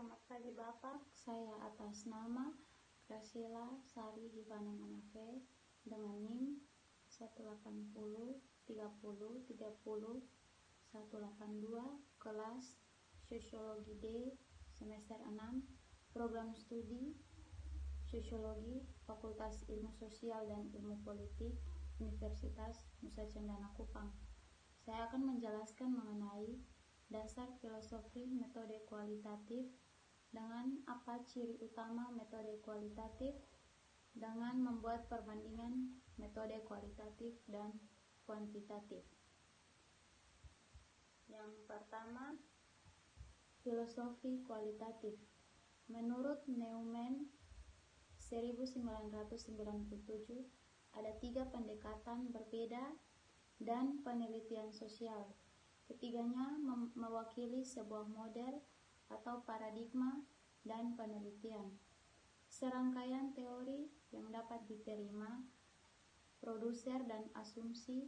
Selamat pagi Bapak, saya atas nama Graciela Sari Hivana Manafe dengan NIM 180 30 30 182 kelas Sosiologi D semester 6 program studi Sosiologi Fakultas Ilmu Sosial dan Ilmu Politik Universitas Nusa Cendana Kupang. Saya akan menjelaskan mengenai dasar filosofi metode kualitatif dengan apa ciri utama metode kualitatif dengan membuat perbandingan metode kualitatif dan kuantitatif. Yang pertama, filosofi kualitatif. Menurut Neumann 1997 ada 3 pendekatan berbeda dan penelitian sosial. Ketiganya mewakili sebuah model atau paradigma dan penelitian. Serangkaian teori yang dapat diterima, produser dan asumsi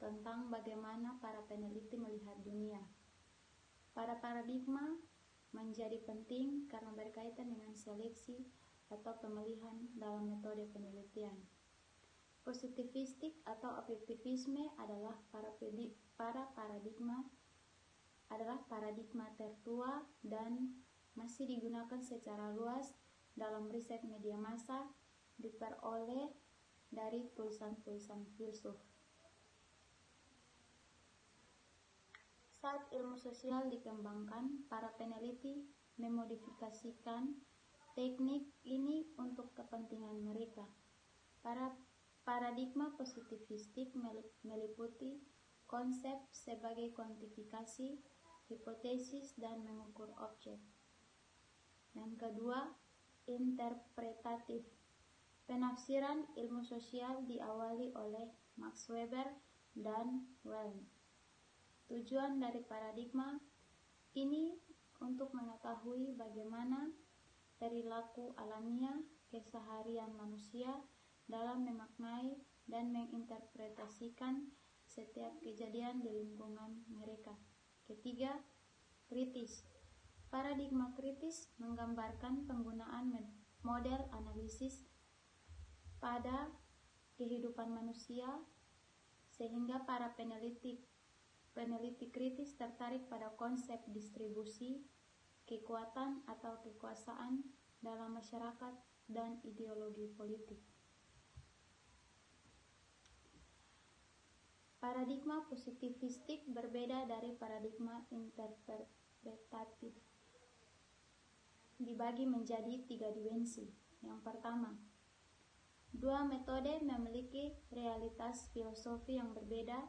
tentang bagaimana para peneliti melihat dunia. Para paradigma menjadi penting karena berkaitan dengan seleksi atau pemilihan dalam metode penelitian. Positivistik atau objektivisme adalah paradigma tertua dan masih digunakan secara luas dalam riset media massa diperoleh dari tulisan-tulisan filsuf. Saat ilmu sosial dikembangkan, para peneliti memodifikasikan teknik ini untuk kepentingan mereka. Paradigma positivistik meliputi konsep sebagai kuantifikasi, hipotesis, dan mengukur objek. Yang kedua, interpretatif. Penafsiran ilmu sosial diawali oleh Max Weber dan Welm. Tujuan dari paradigma ini untuk mengetahui bagaimana perilaku alamiah keseharian manusia dalam memaknai dan menginterpretasikan setiap kejadian di lingkungan mereka. Ketiga, kritis. Paradigma kritis menggambarkan penggunaan model analisis pada kehidupan manusia sehingga para peneliti kritis tertarik pada konsep distribusi, kekuatan atau kekuasaan dalam masyarakat dan ideologi politik. Paradigma positivistik berbeda dari paradigma interpretatif. Dibagi menjadi 3 dimensi. Yang pertama, 2 metode memiliki realitas filosofi yang berbeda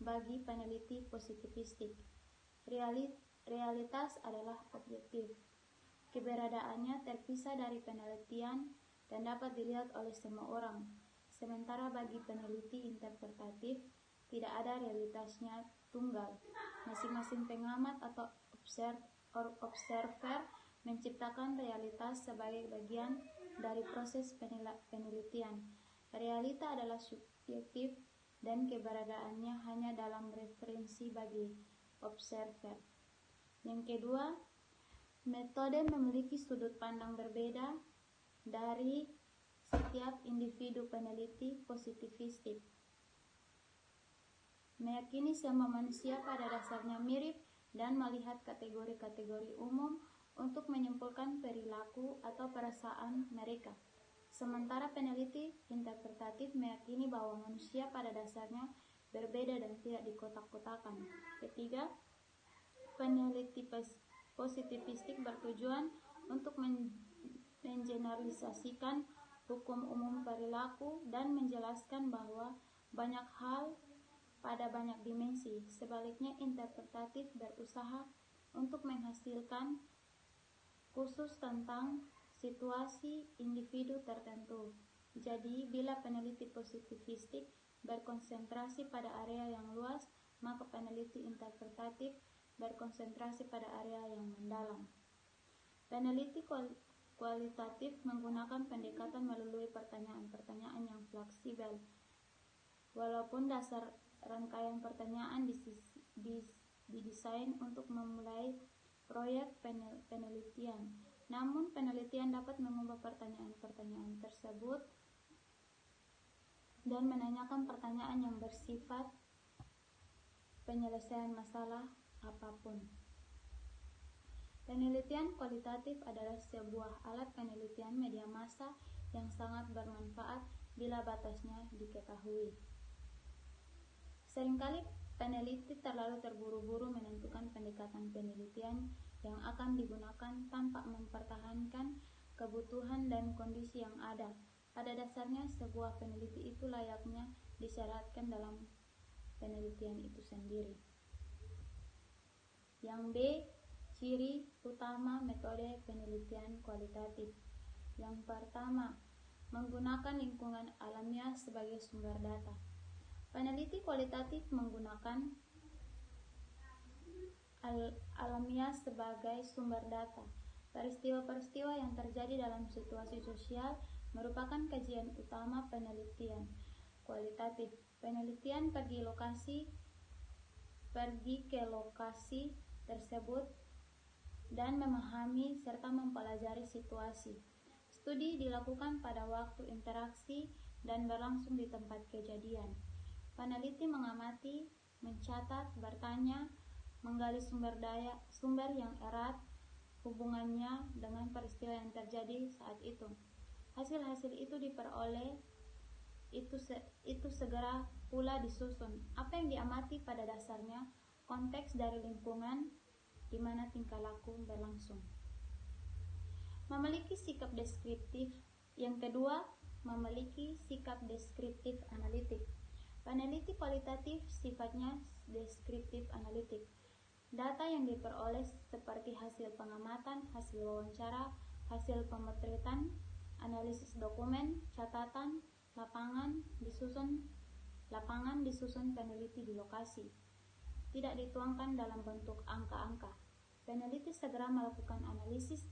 bagi peneliti positivistik. Realitas adalah objektif. Keberadaannya terpisah dari penelitian dan dapat dilihat oleh semua orang. Sementara bagi peneliti interpretatif, tidak ada realitasnya tunggal. Masing-masing pengamat atau observer menciptakan realitas sebagai bagian dari proses penelitian. Realita adalah subjektif dan keberadaannya hanya dalam referensi bagi observer. Yang kedua, metode memiliki sudut pandang berbeda dari setiap individu peneliti positivistik. Meyakini semua manusia pada dasarnya mirip dan melihat kategori-kategori umum untuk menyimpulkan perilaku atau perasaan mereka. Sementara peneliti interpretatif meyakini bahwa manusia pada dasarnya berbeda dan tidak dikotak-kotakan. Ketiga, peneliti positivistik bertujuan untuk mengeneralisasikan hukum umum perilaku dan menjelaskan bahwa banyak hal pada banyak dimensi. Sebaliknya, interpretatif berusaha untuk menghasilkan khusus tentang situasi individu tertentu. Jadi, bila peneliti positivistik berkonsentrasi pada area yang luas, maka peneliti interpretatif berkonsentrasi pada area yang mendalam. Peneliti kualitatif menggunakan pendekatan melalui pertanyaan-pertanyaan yang fleksibel. Walaupun dasar rangkaian pertanyaan didesain untuk memulai proyek penelitian. Namun, penelitian dapat mengubah pertanyaan-pertanyaan tersebut dan menanyakan pertanyaan yang bersifat penyelesaian masalah apapun. Penelitian kualitatif adalah sebuah alat penelitian media massa yang sangat bermanfaat bila batasnya diketahui. Seringkali peneliti terlalu terburu-buru menentukan pendekatan penelitian yang akan digunakan tanpa mempertahankan kebutuhan dan kondisi yang ada. Pada dasarnya, sebuah peneliti itu layaknya disyaratkan dalam penelitian itu sendiri. Yang B, ciri utama metode penelitian kualitatif. Yang pertama, menggunakan lingkungan alamiah sebagai sumber data. Peneliti kualitatif menggunakan alamiah sebagai sumber data. Peristiwa-peristiwa yang terjadi dalam situasi sosial merupakan kajian utama penelitian kualitatif. Penelitian pergi ke lokasi tersebut dan memahami serta mempelajari situasi. Studi dilakukan pada waktu interaksi dan berlangsung di tempat kejadian. Peneliti mengamati, mencatat, bertanya, menggali sumber yang erat hubungannya dengan peristiwa yang terjadi saat itu. Hasil-hasil itu diperoleh, itu segera pula disusun. Apa yang diamati pada dasarnya konteks dari lingkungan di mana tingkah laku berlangsung. Memiliki sikap deskriptif. Yang kedua, memiliki sikap deskriptif analitik. Peneliti kualitatif sifatnya deskriptif analitik. Data yang diperoleh seperti hasil pengamatan, hasil wawancara, hasil pemotretan, analisis dokumen, catatan, lapangan disusun peneliti di lokasi. Tidak dituangkan dalam bentuk angka-angka. Peneliti segera melakukan analisis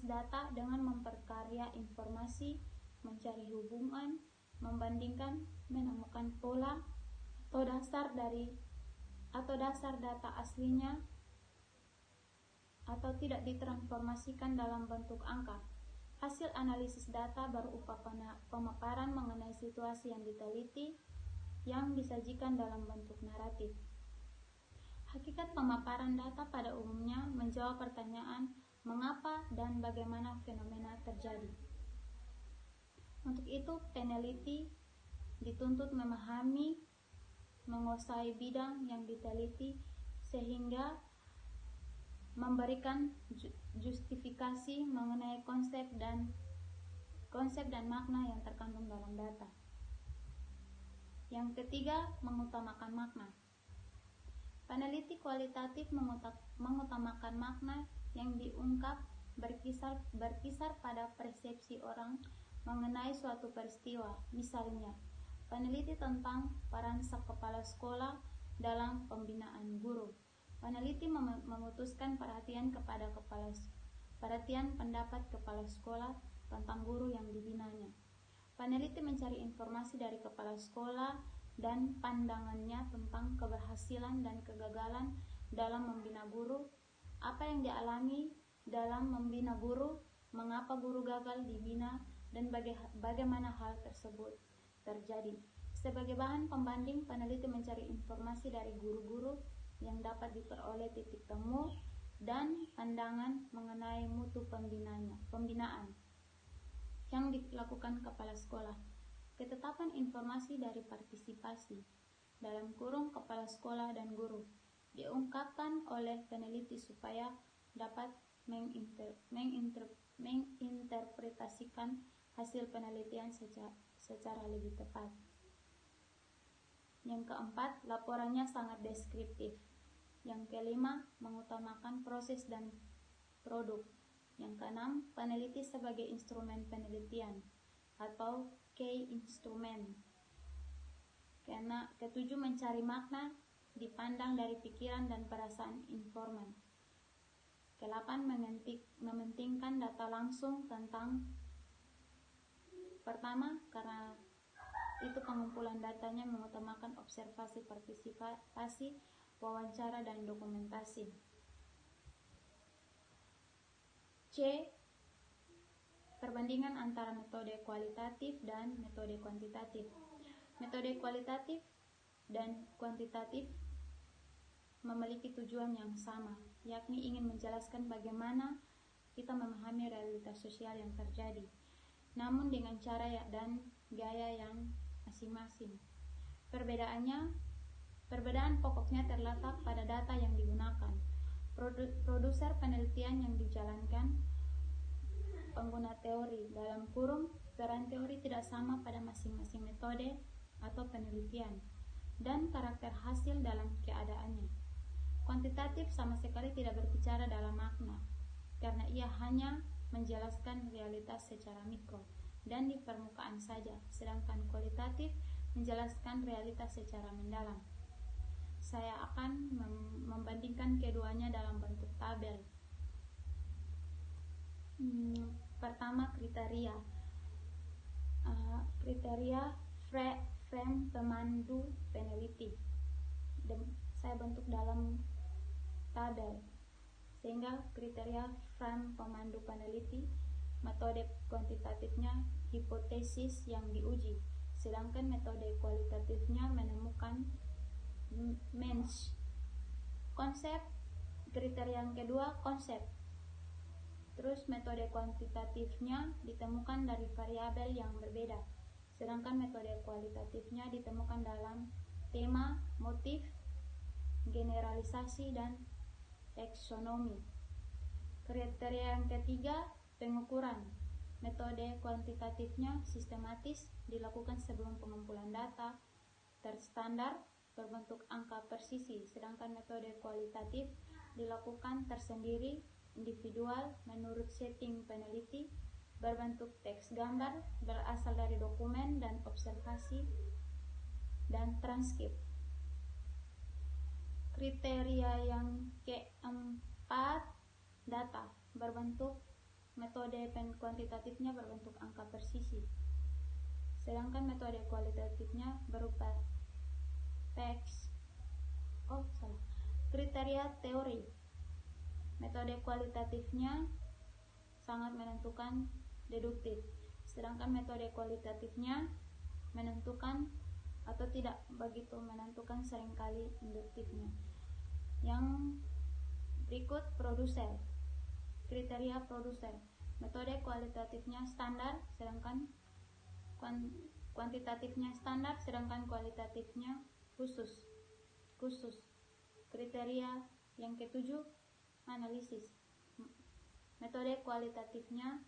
data dengan memperkarya informasi, mencari hubungan, membandingkan, menemukan pola atau dasar data aslinya atau tidak ditransformasikan dalam bentuk angka. Hasil analisis data berupa pemaparan mengenai situasi yang diteliti yang disajikan dalam bentuk naratif. Hakikat pemaparan data pada umumnya menjawab pertanyaan mengapa dan bagaimana fenomena terjadi. Untuk itu, peneliti dituntut memahami, menguasai bidang yang diteliti sehingga memberikan justifikasi mengenai konsep dan makna yang terkandung dalam data. Yang ketiga, mengutamakan makna. Peneliti kualitatif mengutamakan makna yang diungkap berkisar pada persepsi orang mengenai suatu peristiwa. Misalnya, peneliti tentang peran kepala sekolah dalam pembinaan guru. Peneliti memutuskan perhatian pendapat kepala sekolah tentang guru yang dibinanya. Peneliti mencari informasi dari kepala sekolah dan pandangannya tentang keberhasilan dan kegagalan dalam membina guru, apa yang dialami dalam membina guru, mengapa guru gagal dibina, dan bagaimana hal tersebut terjadi. Sebagai bahan pembanding, peneliti mencari informasi dari guru-guru yang dapat diperoleh titik temu dan pandangan mengenai mutu pembinaan yang dilakukan kepala sekolah. Ketetapan informasi dari partisipasi (kepala sekolah dan guru) diungkapkan oleh peneliti supaya dapat menginterpretasikan hasil penelitian secara lebih tepat. Yang keempat, laporannya sangat deskriptif. Yang kelima, mengutamakan proses dan produk. Yang keenam, peneliti sebagai instrumen penelitian atau key instrument. Ketujuh, mencari makna dipandang dari pikiran dan perasaan informan. Kedelapan, mementingkan data langsung tentang pertama, karena itu pengumpulan datanya mengutamakan observasi partisipasi, wawancara dan dokumentasi. C. Perbandingan antara metode kualitatif dan metode kuantitatif. Metode kualitatif dan kuantitatif memiliki tujuan yang sama, yakni ingin menjelaskan bagaimana kita memahami realitas sosial yang terjadi, namun dengan cara dan gaya yang masing-masing. Perbedaan pokoknya terletak pada data yang digunakan, produser penelitian yang dijalankan, pengguna teori, dalam kurung, peran teori tidak sama pada masing-masing metode atau penelitian, dan karakter hasil dalam keadaannya. Kuantitatif sama sekali tidak berbicara dalam makna, karena ia hanya menjelaskan realitas secara mikro dan di permukaan saja, sedangkan kualitatif menjelaskan realitas secara mendalam. Saya akan membandingkan keduanya dalam bentuk tabel. Pertama, kriteria frame pemandu peneliti. Saya bentuk dalam tabel, sehingga kriteria frame pemandu peneliti, metode kuantitatifnya hipotesis yang diuji, sedangkan metode kualitatifnya menemukan match. Konsep, kriteria yang kedua konsep. Terus metode kuantitatifnya ditemukan dari variabel yang berbeda, sedangkan metode kualitatifnya ditemukan dalam tema, motif, generalisasi, dan taksonomi. Kriteria yang ketiga, pengukuran. Metode kuantitatifnya sistematis, dilakukan sebelum pengumpulan data terstandar berbentuk angka persisi, sedangkan metode kualitatif dilakukan tersendiri, individual, menurut setting peneliti, berbentuk teks gambar, berasal dari dokumen dan observasi, dan transkrip. Kriteria yang keempat, data, berbentuk metode kuantitatifnya berbentuk angka persisi, sedangkan metode kualitatifnya berupa teks. Kriteria teori. Metode kualitatifnya sangat menentukan deduktif, sedangkan metode kualitatifnya menentukan atau tidak begitu menentukan, seringkali induktifnya. Yang berikut, produser. Kriteria produser. Metode kualitatifnya standar, sedangkan kuantitatifnya standar, sedangkan kualitatifnya khusus. Kriteria yang ketujuh, analisis. Metode kuantitatifnya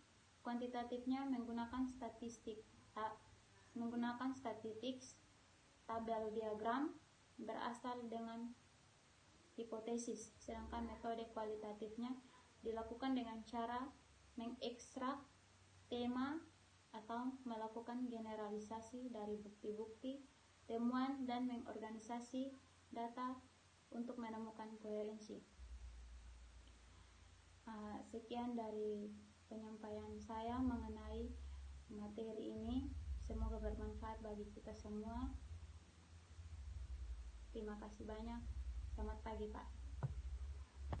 menggunakan statistik, tabel diagram, berasal dengan hipotesis, sedangkan metode kualitatifnya dilakukan dengan cara mengekstrak tema atau melakukan generalisasi dari bukti-bukti, temuan, dan mengorganisasi data untuk menemukan koherensi. Sekian dari penyampaian saya mengenai materi ini. Semoga bermanfaat bagi kita semua. Terima kasih banyak. Selamat pagi, Pak.